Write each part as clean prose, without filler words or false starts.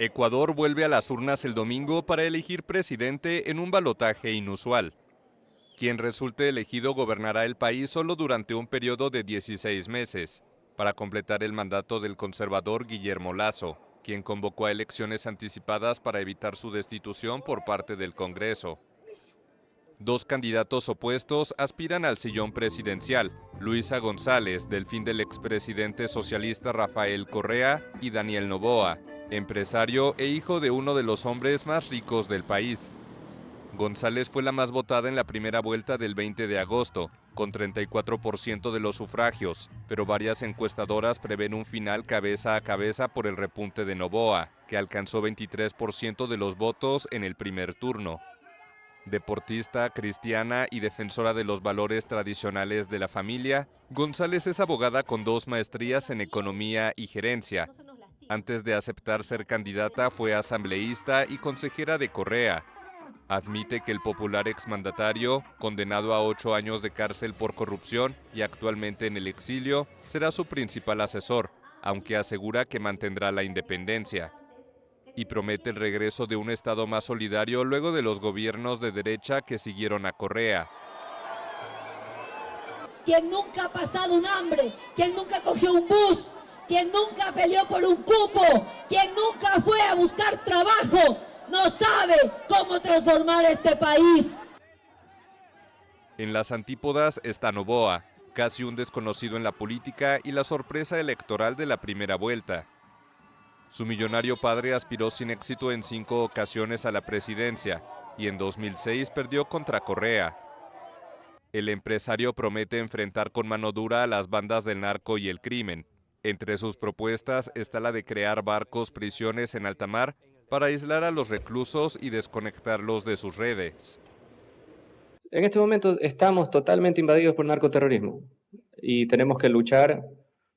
Ecuador vuelve a las urnas el domingo para elegir presidente en un balotaje inusual. Quien resulte elegido gobernará el país solo durante un periodo de 16 meses, para completar el mandato del conservador Guillermo Lasso, quien convocó a elecciones anticipadas para evitar su destitución por parte del Congreso. Dos candidatos opuestos aspiran al sillón presidencial, Luisa González, delfín del expresidente socialista Rafael Correa, y Daniel Noboa, empresario e hijo de uno de los hombres más ricos del país. González fue la más votada en la primera vuelta del 20 de agosto, con 34% de los sufragios, pero varias encuestadoras prevén un final cabeza a cabeza por el repunte de Noboa, que alcanzó 23% de los votos en el primer turno. Deportista, cristiana y defensora de los valores tradicionales de la familia, González es abogada con 2 maestrías en economía y gerencia. Antes de aceptar ser candidata fue asambleísta y consejera de Correa. Admite que el popular exmandatario, condenado a 8 años de cárcel por corrupción y actualmente en el exilio, será su principal asesor, aunque asegura que mantendrá la independencia. Y promete el regreso de un Estado más solidario luego de los gobiernos de derecha que siguieron a Correa. Quien nunca ha pasado un hambre, quien nunca cogió un bus, quien nunca peleó por un cupo, quien nunca fue a buscar trabajo, no sabe cómo transformar este país. En las antípodas está Noboa, casi un desconocido en la política y la sorpresa electoral de la primera vuelta. Su millonario padre aspiró sin éxito en 5 ocasiones a la presidencia y en 2006 perdió contra Correa. El empresario promete enfrentar con mano dura a las bandas del narco y el crimen. Entre sus propuestas está la de crear barcos prisiones en alta mar para aislar a los reclusos y desconectarlos de sus redes. En este momento estamos totalmente invadidos por narcoterrorismo y tenemos que luchar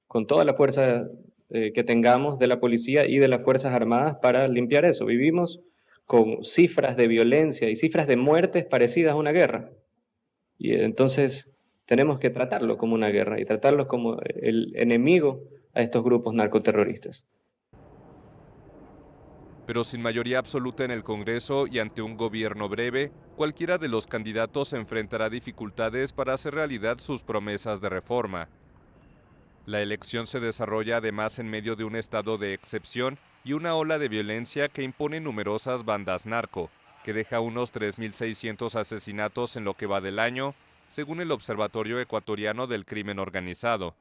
con toda la fuerza que tengamos de la policía y de las Fuerzas Armadas para limpiar eso. Vivimos con cifras de violencia y cifras de muertes parecidas a una guerra. Y entonces tenemos que tratarlo como una guerra y tratarlo como el enemigo a estos grupos narcoterroristas. Pero sin mayoría absoluta en el Congreso y ante un gobierno breve, cualquiera de los candidatos enfrentará dificultades para hacer realidad sus promesas de reforma. La elección se desarrolla además en medio de un estado de excepción y una ola de violencia que impone numerosas bandas narco, que deja unos 3.600 asesinatos en lo que va del año, según el Observatorio Ecuatoriano del Crimen Organizado.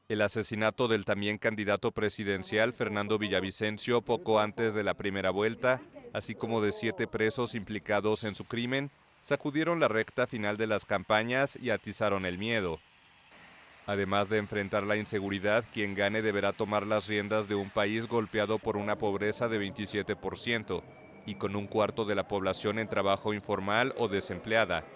El asesinato del también candidato presidencial Fernando Villavicencio poco antes de la primera vuelta, así como de 7 presos implicados en su crimen, sacudieron la recta final de las campañas y atizaron el miedo. Además de enfrentar la inseguridad, quien gane deberá tomar las riendas de un país golpeado por una pobreza de 27% y con un cuarto de la población en trabajo informal o desempleada.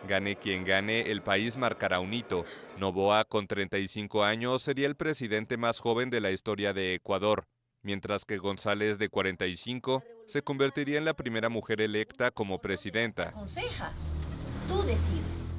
Gane quien gane, el país marcará un hito. Noboa, con 35 años, sería el presidente más joven de la historia de Ecuador, mientras que González, de 45, se convertiría en la primera mujer electa como presidenta. Aconseja, tú decides.